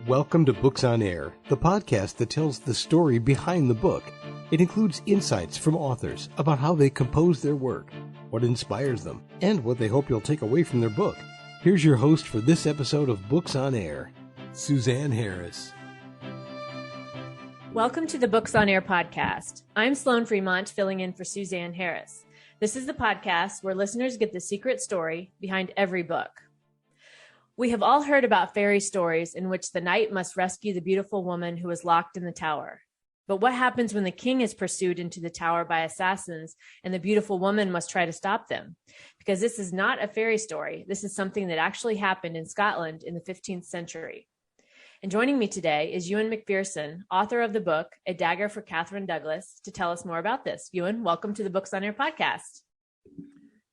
Welcome to Books on Air, the podcast that tells the story behind the book. It includes insights from authors about how they compose their work, what inspires them, and what they hope you'll take away from their book. Here's your host for this episode of Books on Air, Suzanne Harris. Welcome to the Books on Air podcast. I'm Sloan Fremont, filling in for Suzanne Harris. This is the podcast where listeners get the secret story behind every book. We have all heard about fairy stories in which the knight must rescue the beautiful woman who is locked in the tower. But what happens when the king is pursued into the tower by assassins and the beautiful woman must try to stop them? Because this is not a fairy story. This is something that actually happened in Scotland in the 15th century. And joining me today is Euan Macpherson, author of the book, A Dagger for Catherine Douglas, to tell us more about this. Euan, welcome to the Books on Air podcast.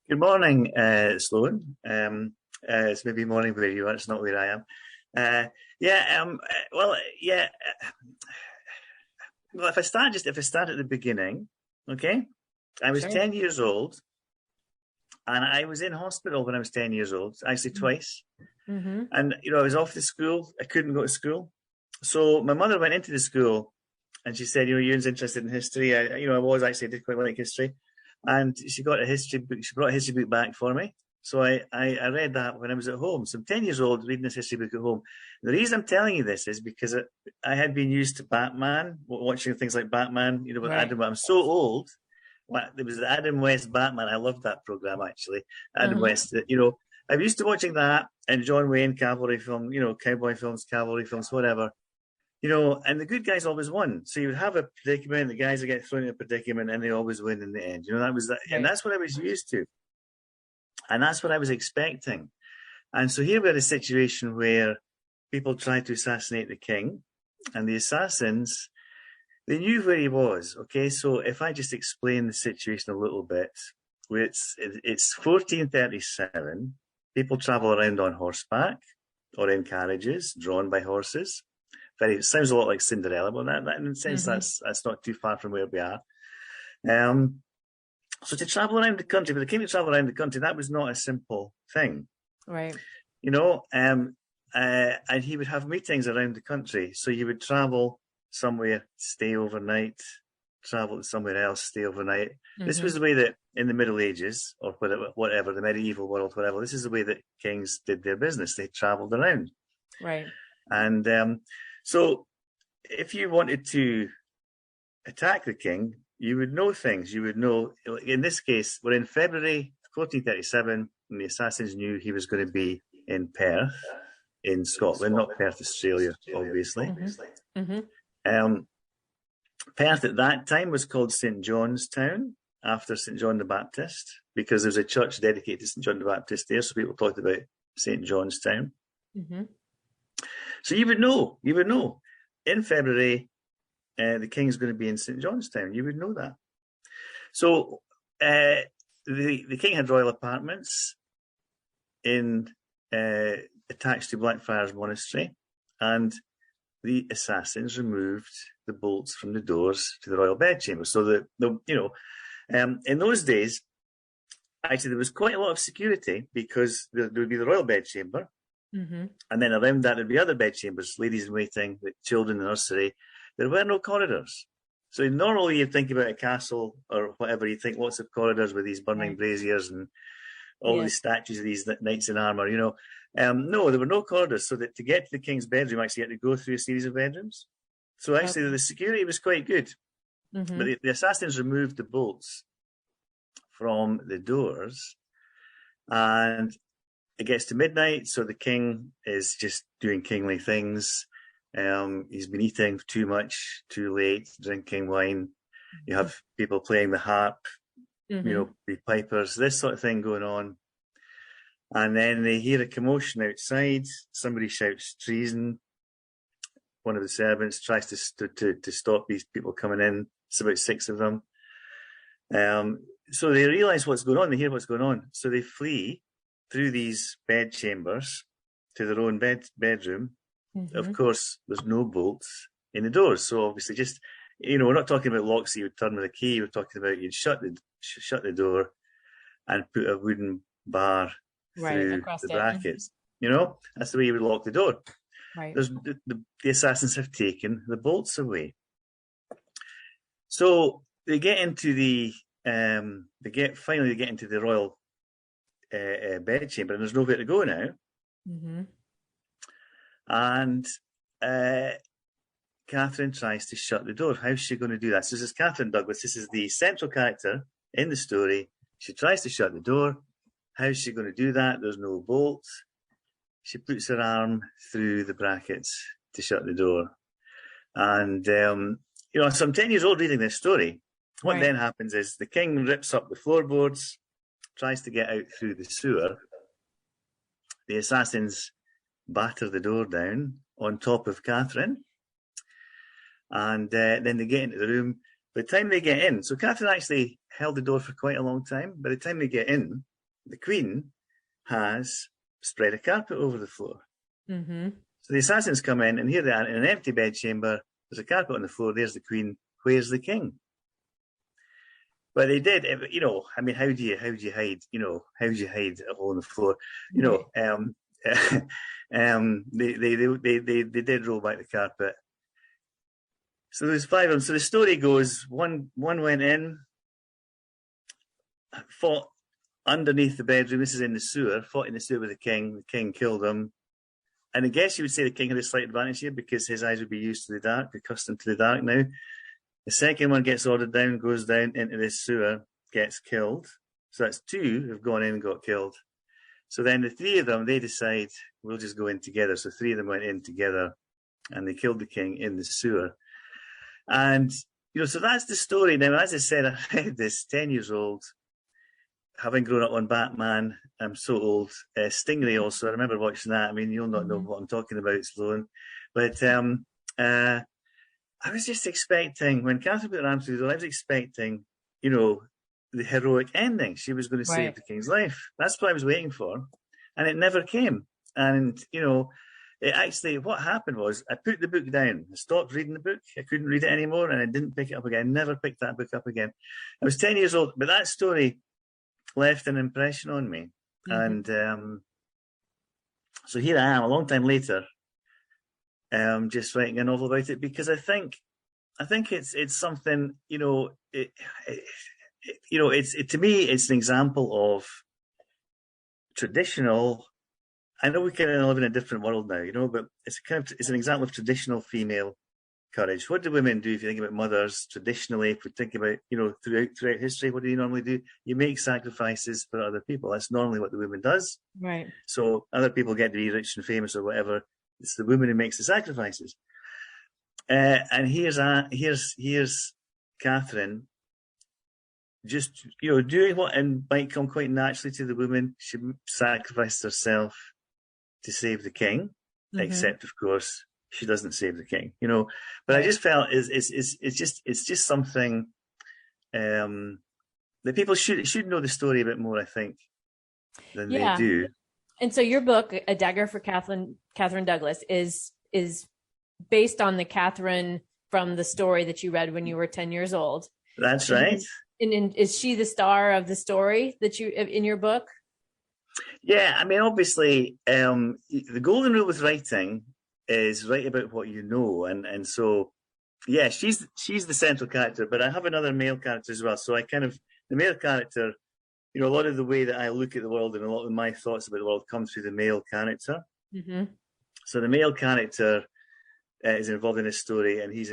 Good morning, Sloan. It's maybe morning where you are. It's not where I am. Well, if I start at the beginning, okay. I was 10 years old, and I was in hospital when I was 10 years old. Actually, twice. Mm-hmm. And I was off to school. I couldn't go to school, so my mother went into the school, and she said, "Ewan's interested in history." I did quite like history, and she got a history book. She brought a history book back for me. So I read that when I was at home. So I'm 10 years old reading this history book at home. And the reason I'm telling you this is because I had been used to Batman, watching things like Batman, with right. Adam. I'm so old. There was the Adam West Batman. I loved that program, actually. Adam West, I'm used to watching that and John Wayne cavalry film, cowboy films, cavalry films, whatever. And the good guys always won. So you would have a predicament, the guys that get thrown in a predicament, and they always win in the end. That was that. Right. And that's what I was used to. And that's what I was expecting. And so here we had a situation where people tried to assassinate the king, and the assassins, they knew where he was. Okay, so if I just explain the situation a little bit, where it's 1437, people travel around on horseback or in carriages drawn by horses. It sounds a lot like Cinderella, but that in a sense, that's not too far from where we are. So to travel around the country, for the king to travel around the country, that was not a simple thing. Right. And he would have meetings around the country. So you would travel somewhere, stay overnight, travel to somewhere else, stay overnight. Mm-hmm. This was the way that in the Middle Ages, or whatever, the medieval world, whatever, this is the way that kings did their business. They traveled around. Right. And so if you wanted to attack the king, you would know things. You would know, in this case, we're in February 1437, and the assassins knew he was going to be in Perth, in Scotland, not Perth, Australia, obviously. Mm-hmm. Mm-hmm. Perth at that time was called St. John's Town, after St. John the Baptist, because there's a church dedicated to St. John the Baptist there, so people talked about St. John's Town. Mm-hmm. So you would know, in February, the king's going to be in St. Johnstown. You would know that. So the king had royal apartments attached to Blackfriars Monastery, and the assassins removed the bolts from the doors to the royal bedchamber. So in those days, actually there was quite a lot of security, because there would be the royal bedchamber, and then around that there'd be other bedchambers, ladies in waiting, the children in the nursery. There were no corridors. So normally you think about a castle or whatever, you think lots of corridors with these burning braziers and all these statues of these knights in armour, No, there were no corridors. So that to get to the king's bedroom, actually you had to go through a series of bedrooms. So actually the security was quite good. Mm-hmm. But the assassins removed the bolts from the doors, and it gets to midnight. So the king is just doing kingly things. He's been eating too much, too late, drinking wine. You have people playing the harp, the pipers, this sort of thing going on. And then they hear a commotion outside. Somebody shouts treason. One of the servants tries to stop these people coming in. It's about 6 of them. So they realise what's going on. They hear what's going on. So they flee through these bedchambers to their own bedroom. Mm-hmm. Of course, there's no bolts in the doors. So obviously we're not talking about locks that you would turn with a key. We're talking about you'd shut the door and put a wooden bar through the brackets. That's the way you would lock the door. Right. the assassins have taken the bolts away. So they get into finally get into the royal bedchamber, and there's nowhere to go now. Mm-hmm. And Catherine tries to shut the door. How's she going to do that? So this is Catherine Douglas. This is the central character in the story. She tries to shut the door. How's she going to do that? There's no bolt. She puts her arm through the brackets to shut the door. And, so I'm 10 years old reading this story. What then happens is the king rips up the floorboards, tries to get out through the sewer. The assassins batter the door down on top of Catherine. And then they get into the room. By the time they get in, so Catherine actually held the door for quite a long time. By the time they get in, the Queen has spread a carpet over the floor. Mm-hmm. So the assassins come in, and here they are in an empty bedchamber. There's a carpet on the floor. There's the Queen. Where's the King? But they did, how do you hide? How do you hide a hole in the floor? They did roll back the carpet. So there's 5 of them. So the story goes: one went in, fought underneath the bedroom. This is in the sewer. Fought in the sewer with the king. The king killed him. And I guess you would say the king had a slight advantage here because his eyes would be used to the dark, accustomed to the dark now. The second one gets ordered down, goes down into this sewer, gets killed. So that's 2 who've gone in and got killed. So then the 3 of them, they decide, we'll just go in together. So 3 of them went in together and they killed the king in the sewer. And, so that's the story. Now, as I said, I read this 10 years old, having grown up on Batman. I'm so old. Stingray also, I remember watching that. I mean, you'll not know what I'm talking about, Sloan. But I was just expecting, when Catherine put her arm through the door, I was expecting, the heroic ending. She was going to save the king's life. That's what I was waiting for. And it never came. And, it actually, what happened was I put the book down. I stopped reading the book. I couldn't read it anymore, and I didn't pick it up again. I never picked that book up again. I was 10 years old, but that story left an impression on me. Mm-hmm. And so here I am, a long time later, just writing a novel about it, because I think it's something, to me, it's an example of traditional. I know we kind of live in a different world now, but it's an example of traditional female courage. What do women do? If you think about mothers traditionally, if we think about, throughout history, what do you normally do? You make sacrifices for other people. That's normally what the woman does. Right. So other people get to be rich and famous or whatever. It's the woman who makes the sacrifices. And here's Catherine just, doing what might come quite naturally to the woman. She sacrificed herself to save the king, except of course she doesn't save the king, But I just felt it's just something that people should know the story a bit more, I think, than they do. And so your book, A Dagger for Catherine Douglas, is based on the Catherine from the story that you read when you were 10 years old. That's right. And is she the star of the story that you in your book? Yeah, I mean, obviously, the golden rule with writing is write about what you know, and so, yeah, she's the central character, but I have another male character as well. So the male character, a lot of the way that I look at the world and a lot of my thoughts about the world come through the male character. Mm-hmm. So the male character is involved in this story, and he's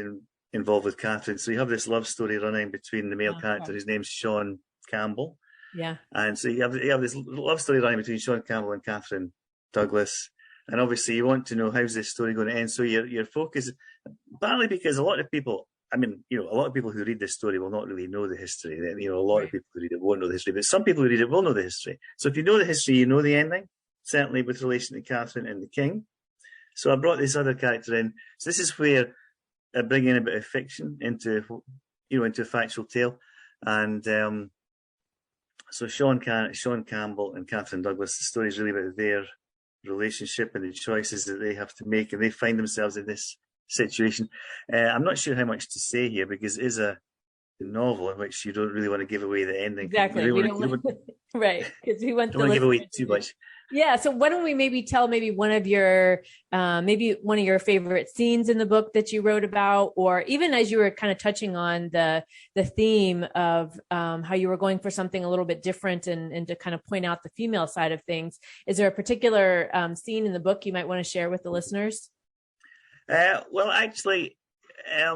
involved with Catherine. So you have this love story running between the male character, his name's Sean Campbell. Yeah. And so you have this love story running between Sean Campbell and Catherine Douglas. And obviously you want to know, how's this story going to end? So your focus, partly because a lot of people who read this story will not really know the history. A lot of people who read it won't know the history, but some people who read it will know the history. So if you know the history, you know the ending, certainly with relation to Catherine and the king. So I brought this other character in. So this is where I bring in a bit of fiction into a factual tale. And so Sean Campbell and Catherine Douglas, the story is really about their relationship and the choices that they have to make, and they find themselves in this situation. I'm not sure how much to say here, because it is a novel in which you don't really want to give away the ending. Exactly. Right. Because we want to give away too much. Yeah. So why don't we maybe tell one of your favorite scenes in the book that you wrote about, or even as you were kind of touching on the theme of how you were going for something a little bit different and to kind of point out the female side of things. Is there a particular scene in the book you might want to share with the listeners? Well, actually, I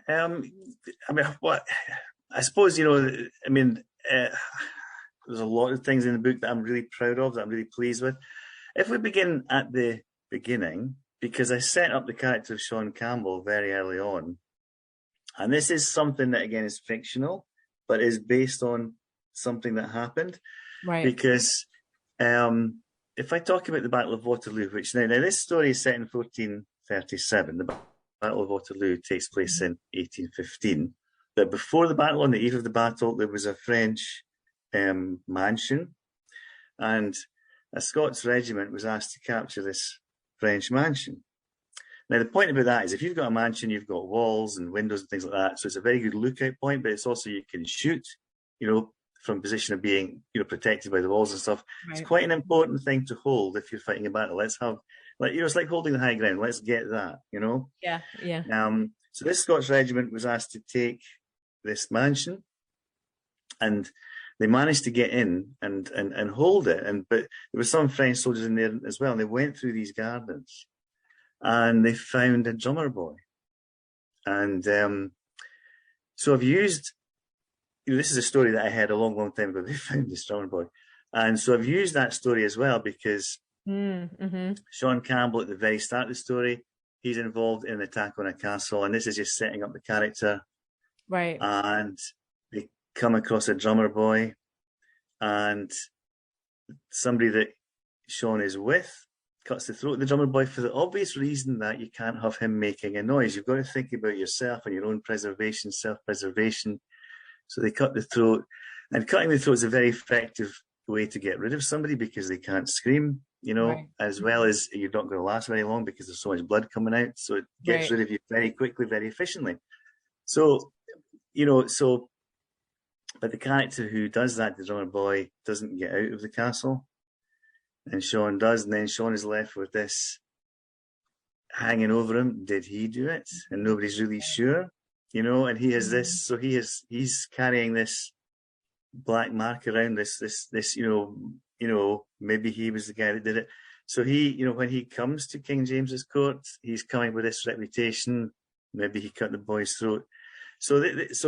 mean, what I suppose, I mean, there's a lot of things in the book that I'm really proud of, that I'm really pleased with. If we begin at the beginning, because I set up the character of Sean Campbell very early on, and this is something that, again, is fictional, but is based on something that happened. Right. Because if I talk about the Battle of Waterloo, which now this story is set in 1437, the Battle of Waterloo takes place in 1815. But before the battle, on the eve of the battle, there was a French mansion, and a Scots regiment was asked to capture this French mansion. Now, the point about that is if you've got a mansion, you've got walls and windows and things like that, so it's a very good lookout point, but it's also you can shoot, from a position of being, protected by the walls and stuff. Right. It's quite an important thing to hold if you're fighting a battle. Let's have, it's like holding the high ground. Let's get that, Yeah, yeah. So this Scots regiment was asked to take this mansion, and they managed to get in and hold it. But there were some French soldiers in there as well, and they went through these gardens, and they found a drummer boy. And so I've used, this is a story that I had a long, long time ago. They found this drummer boy. And so I've used that story as well because Sean Campbell, at the very start of the story, he's involved in an attack on a castle, and this is just setting up the character. Right. And they come across a drummer boy, and somebody that Sean is with cuts the throat of the drummer boy for the obvious reason that you can't have him making a noise. You've got to think about yourself and your own preservation, self-preservation. So they cut the throat, and cutting the throat is a very effective way to get rid of somebody because they can't scream, right. As well as you're not going to last very long because there's so much blood coming out. So it gets rid of you very quickly, very efficiently. So, but the character who does that, the drummer boy, doesn't get out of the castle, and Sean does, and then Sean is left with this hanging over him. Did he do it? And nobody's really sure, and he has this, so he's carrying this black mark around this, maybe he was the guy that did it. So he, when he comes to King James's court, he's coming with this reputation. Maybe he cut the boy's throat. So that's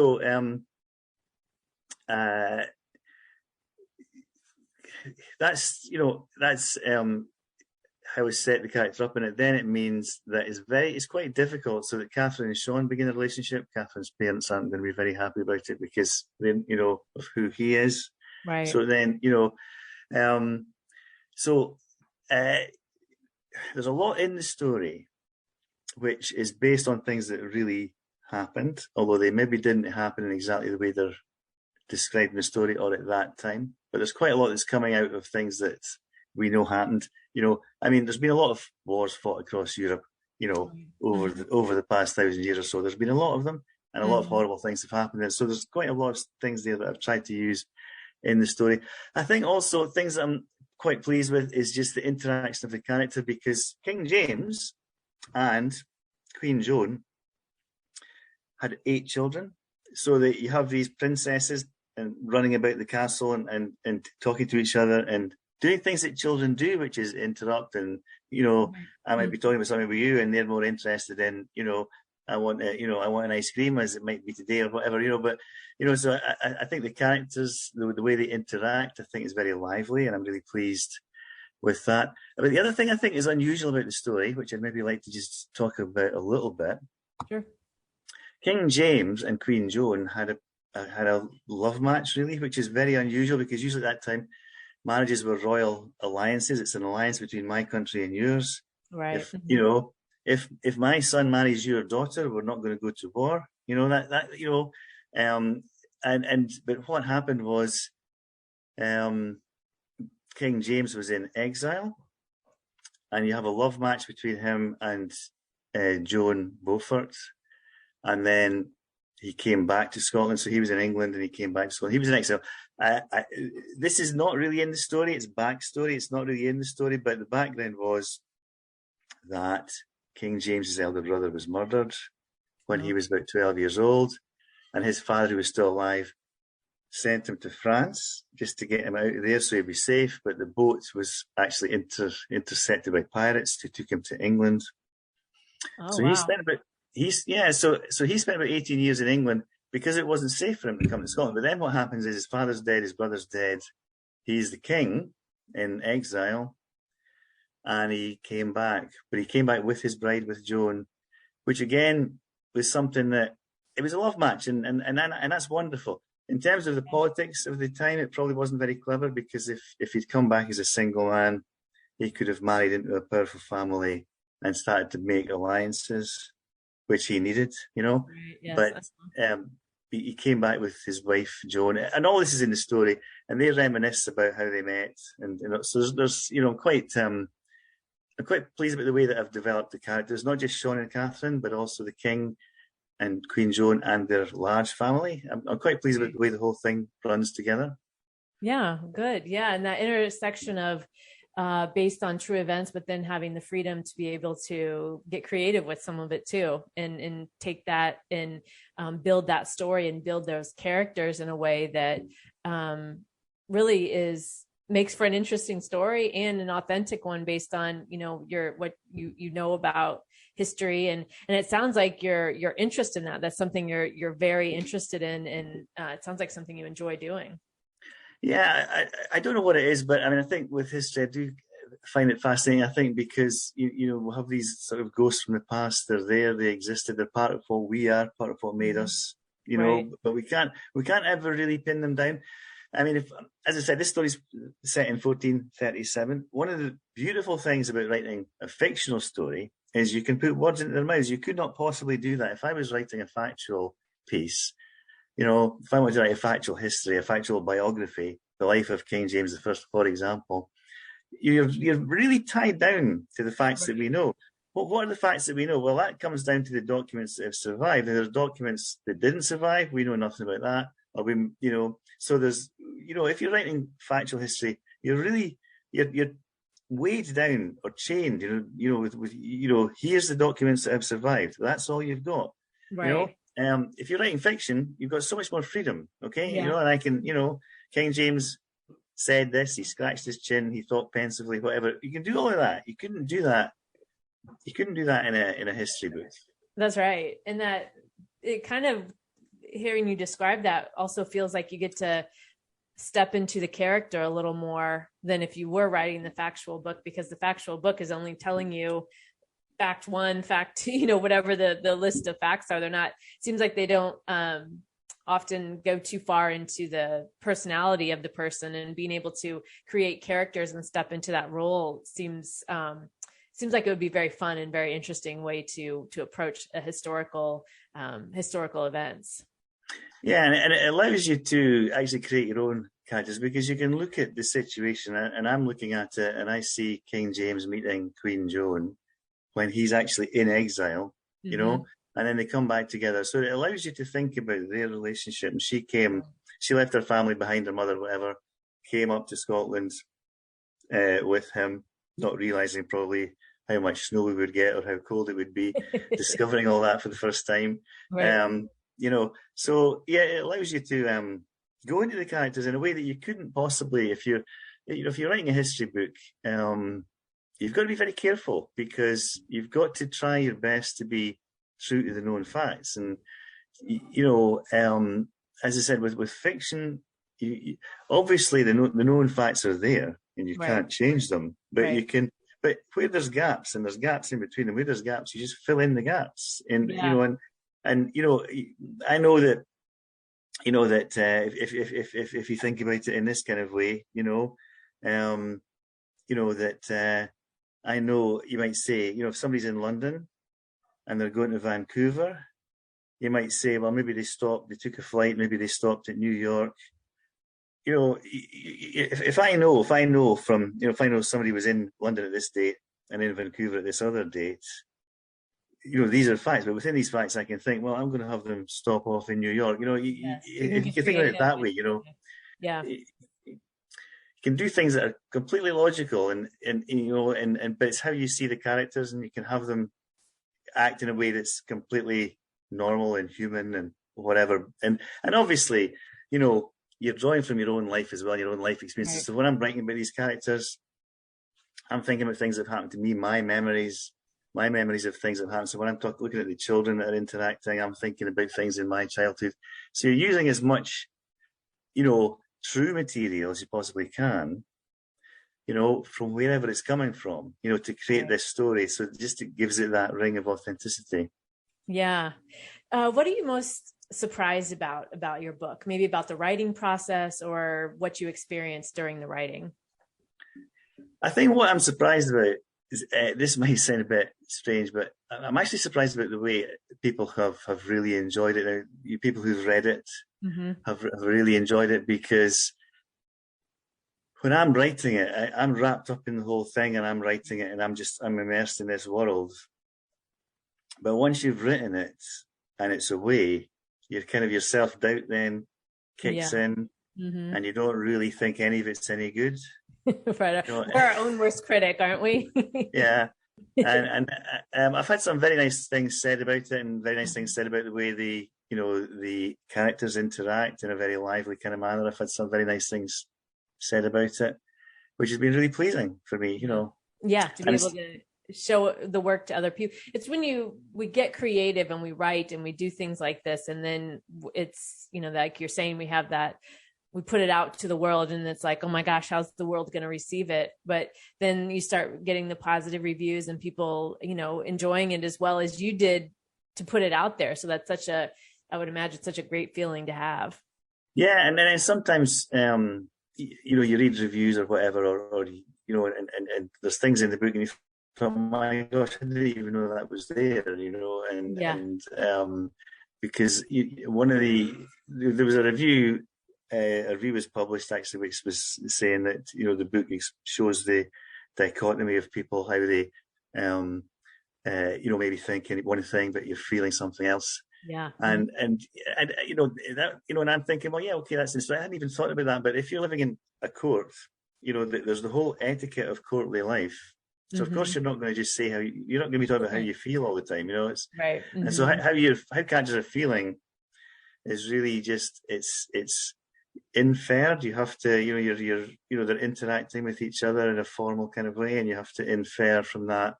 how I set the character up, and then it means that it's quite difficult. So that Catherine and Sean begin a relationship. Catherine's parents aren't going to be very happy about it because they, of who he is. Right. So then, there's a lot in the story which is based on things that really happened, although they maybe didn't happen in exactly the way they're described in the story or at that time. But there's quite a lot that's coming out of things that we know happened. There's been a lot of wars fought across Europe, over the past 1,000 years or so. There's been a lot of them, and a lot of horrible things have happened. And so there's quite a lot of things there that I've tried to use in the story. I think also things that I'm quite pleased with is just the interaction of the character, because King James and Queen Joan had 8 children. So that you have these princesses and running about the castle and talking to each other and doing things that children do, which is interrupt. And, I might be talking about something with you and they're more interested in, I want an ice cream, as it might be today or whatever, but, so I think the characters, the way they interact, I think is very lively, and I'm really pleased with that. But the other thing I think is unusual about the story, which I'd maybe like to just talk about a little bit. Sure. King James and Queen Joan had a love match, really, which is very unusual because usually at that time marriages were royal alliances. It's an alliance between my country and yours. Right. If my son marries your daughter, we're not going to go to war. But what happened was, King James was in exile, and you have a love match between him and Joan Beaufort. And then he came back to Scotland. So he was in England and he came back to Scotland. He was in exile. This is not really in the story. It's backstory. It's not really in the story, but the background was that King James's elder brother was murdered when he was about 12 years old, and his father, who was still alive, sent him to France just to get him out of there so he'd be safe. But the boat was actually intercepted by pirates who took him to England. So he spent about he spent about 18 years in England because it wasn't safe for him to come to Scotland. But then what happens is his father's dead, his brother's dead. He's the king in exile, and he came back. But he came back with his bride, with Joan, which again was something that it was a love match, and that's wonderful. In terms of the politics of the time, it probably wasn't very clever, because if he'd come back as a single man, he could have married into a powerful family and started to make alliances, which he needed, Right, yes, but he came back with his wife Joan, and all this is in the story, and they reminisce about how they met, and so there's I'm quite pleased about the way that I've developed the characters, not just Sean and Catherine, but also the king and Queen Joan and their large family. I'm quite pleased with the way the whole thing runs together. Yeah, good. Yeah, and that intersection of based on true events, but then having the freedom to be able to get creative with some of it too, and take that and build that story and build those characters in a way that really makes for an interesting story and an authentic one based on what you know about history, and it sounds like you're interested in that. That's something you're very interested in, and it sounds like something you enjoy doing. Yeah, I don't know what it is, but I mean, I think with history, I do find it fascinating. I think because we'll have these sort of ghosts from the past. They're there, they existed, they're part of what we are, part of what made us. Right. But we can't ever really pin them down. I mean, as I said, this story's set in 1437. One of the beautiful things about writing a fictional story is you can put words into their mouths. You could not possibly do that if I was writing a factual piece. If I wanted to write a factual history, a factual biography, the life of King James I, for example, you're really tied down to the facts that we know. Well, what are the facts that we know? Well, that comes down to the documents that have survived. And there's documents that didn't survive. We know nothing about that. So there's, if you're writing factual history, you're weighed down or chained, here's the documents that have survived. That's all you've got. Right. If you're writing fiction, you've got so much more freedom. Okay. Yeah. And I can, King James said this, he scratched his chin, he thought pensively, whatever. You can do all of that. You couldn't do that in a history book. That's right. And that it kind of, hearing you describe that, also feels like you get to step into the character a little more than if you were writing the factual book, because the factual book is only telling you fact one, fact two, whatever the list of facts are. They're not, it seems like they don't often go too far into the personality of the person, and being able to create characters and step into that role seems like it would be very fun and very interesting way to approach a historical events. Yeah, and it allows you to actually create your own characters, because you can look at the situation, and I'm looking at it and I see King James meeting Queen Joan when he's actually in exile, and then they come back together. So it allows you to think about their relationship. And she left her family behind, her mother, whatever, came up to Scotland with him, not realizing probably how much snow we would get or how cold it would be, discovering all that for the first time. Right. So yeah, it allows you to go into the characters in a way that you couldn't possibly if you're writing a history book. You've got to be very careful, because you've got to try your best to be true to the known facts. And as I said, with fiction, obviously the known facts are there, and you can't change them, but you can. But where there's gaps, and there's gaps in between them, where there's gaps, you just fill in the gaps. And I know that if you think about it in this kind of way, I know you might say, if somebody's in London and they're going to Vancouver, you might say, well, maybe they took a flight, maybe they stopped at New York. If I know somebody was in London at this date and in Vancouver at this other date, these are facts, but within these facts, I can think, well, I'm going to have them stop off in New York. If you think about it that way, Yeah. You can do things that are completely logical, and but it's how you see the characters, and you can have them act in a way that's completely normal and human and whatever. And obviously, you're drawing from your own life as well, your own life experiences. Right. So when I'm writing about these characters, I'm thinking about things that have happened to me, my memories of things that have happened. So when I'm looking at the children that are interacting, I'm thinking about things in my childhood. So you're using as much, true material as you possibly can, from wherever it's coming from, to create this story. So it gives it that ring of authenticity. Yeah. What are you most surprised about your book? Maybe about the writing process or what you experienced during the writing? I think what I'm surprised about is, this might sound a bit strange, but I'm actually surprised about the way people have really enjoyed it. Now, people who've read it have really enjoyed it, because when I'm writing it, I'm wrapped up in the whole thing, and I'm writing it, and I'm immersed in this world. But once you've written it and it's away, your self-doubt then kicks in, and you don't really think any of it's any good. Right. We're our own worst critic, aren't we? Yeah. And I've had some very nice things said about it, and very nice things said about the way the characters interact in a very lively kind of manner. I've had some very nice things said about it, which has been really pleasing for me, Yeah, to be able to show the work to other people. It's when we get creative and we write and we do things like this, and then it's, like you're saying, we have that, we put it out to the world, and it's like, oh my gosh, how's the world going to receive it? But then you start getting the positive reviews and people, enjoying it as well as you did to put it out there. So that's I would imagine, such a great feeling to have. Yeah. And then sometimes, you read reviews or whatever, or and there's things in the book and you thought, my gosh, I didn't even know that was there, and because there was a review was published actually, which was saying that, the book shows the dichotomy of people, how they, maybe thinking one thing, but you're feeling something else. Yeah. And that, and I'm thinking, well, yeah, okay, that's interesting. I hadn't even thought about that. But if you're living in a court, there's the whole etiquette of courtly life. So of course you're not going to just say you're not going to be talking about how you feel all the time, It's right. And so how characters are feeling is really just it's inferred. You have to, they're interacting with each other in a formal kind of way, and you have to infer from that,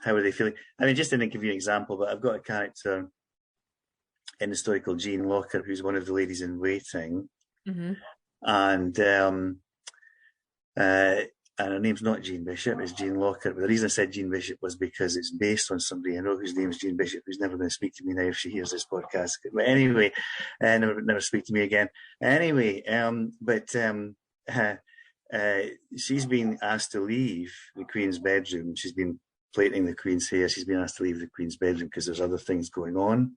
how are they feeling? I mean, just to give you an example, but I've got a character in the story called Jean Locker, who's one of the ladies in waiting, and her name's not Jean Bishop, it's Jean Locker. But the reason I said Jean Bishop was because it's based on somebody I know whose name is Jean Bishop, who's never going to speak to me now if she hears this podcast. But anyway, never speak to me again. Anyway, she's been asked to leave the Queen's bedroom. She's been plaiting the Queen's hair. She's been asked to leave the Queen's bedroom because there's other things going on.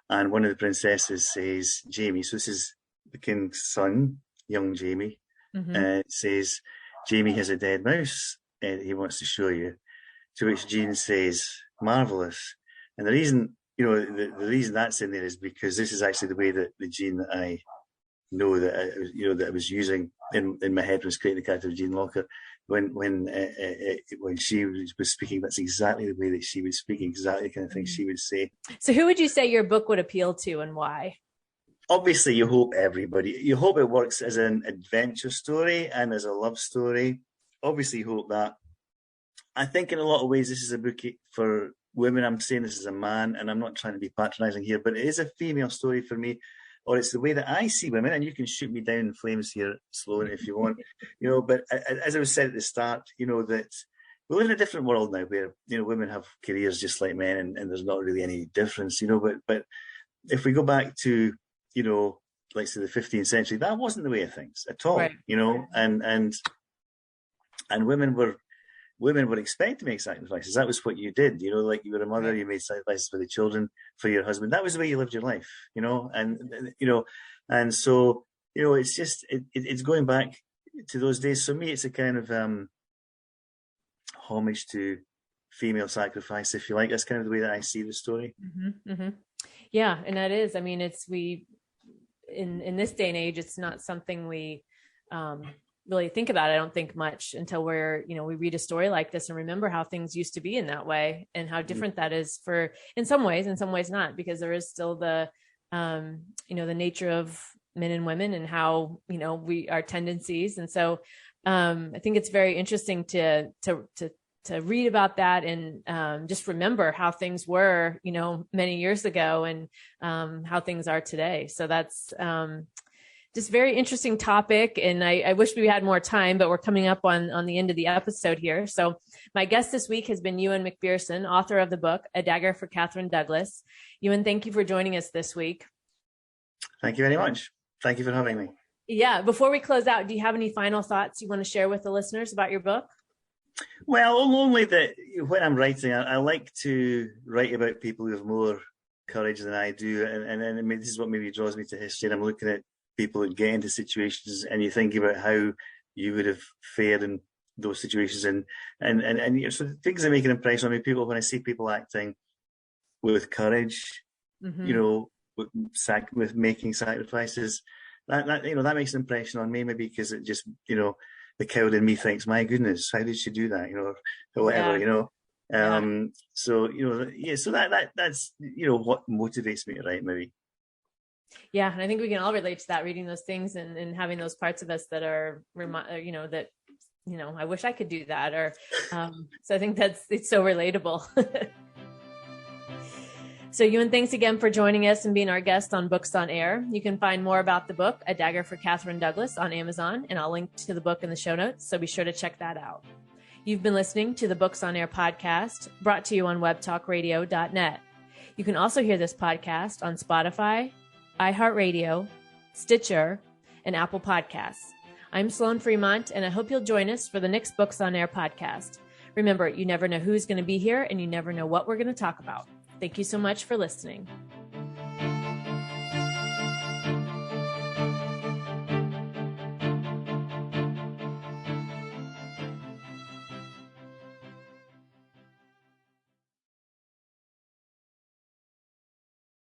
And one of the princesses says, Jamie, so this is the King's son, young Jamie, says, Jamie has a dead mouse and he wants to show you. To which Jean says, marvellous. And the reason, the reason that's in there is because this is actually the way that the Jean that I know that I was using in my head when I was creating the character of Jean Locker. When she was speaking, that's exactly the way that she would speak, exactly the kind of thing she would say. So who would you say your book would appeal to, and why? Obviously, you hope it works as an adventure story and as a love story. Obviously, you hope that. I think in a lot of ways, this is a book for women. I'm saying this as a man, and I'm not trying to be patronizing here, but it is a female story for me, or it's the way that I see women. And you can shoot me down in flames here, Sloan, if you want, but as I was said at the start, that we live in a different world now where, women have careers just like men, and there's not really any difference, but if we go back to, like say the 15th century, that wasn't the way of things at all, right. And women were expected to make sacrifices. That was what you did, like you were a mother, you made sacrifices for the children, for your husband. That was the way you lived your life, and so, it's just, it's going back to those days. So me, it's a kind of homage to female sacrifice, if you like. That's kind of the way that I see the story. Mm-hmm, mm-hmm. Yeah, and that is, I mean, in this day and age, it's not something we really think about. I don't think much until we read a story like this and remember how things used to be in that way, and how different that is in some ways not, because there is still the nature of men and women and how, our tendencies. And so I think it's very interesting to read about that and just remember how things were, many years ago, and how things are today. So that's just very interesting topic. And I wish we had more time, but we're coming up on the end of the episode here. So my guest this week has been Euan Macpherson, author of the book, A Dagger for Catherine Douglas. Euan, thank you for joining us this week. Thank you very much. Thank you for having me. Yeah. Before we close out, do you have any final thoughts you want to share with the listeners about your book? Well, only that when I'm writing, I like to write about people who have more courage than I do. And this is what maybe draws me to history. And I'm looking at people that get into situations, and you think about how you would have fared in those situations. And so things that make an impression on me, when I see people acting with courage, Mm-hmm. With making sacrifices, that makes an impression on me, maybe because it just, the coward in me thinks, my goodness, how did she do that? Or whatever, So, so that's, what motivates me to write, maybe. Yeah. And I think we can all relate to that, reading those things and having those parts of us that are, I wish I could do that. Or, so I think it's so relatable. So Euan, thanks again for joining us and being our guest on Books on Air. You can find more about the book, A Dagger for Catherine Douglas, on Amazon, and I'll link to the book in the show notes, so be sure to check that out. You've been listening to the Books on Air podcast, brought to you on webtalkradio.net. You can also hear this podcast on Spotify, iHeartRadio, Stitcher, and Apple Podcasts. I'm Sloan Fremont, and I hope you'll join us for the next Books on Air podcast. Remember, you never know who's going to be here, and you never know what we're going to talk about. Thank you so much for listening.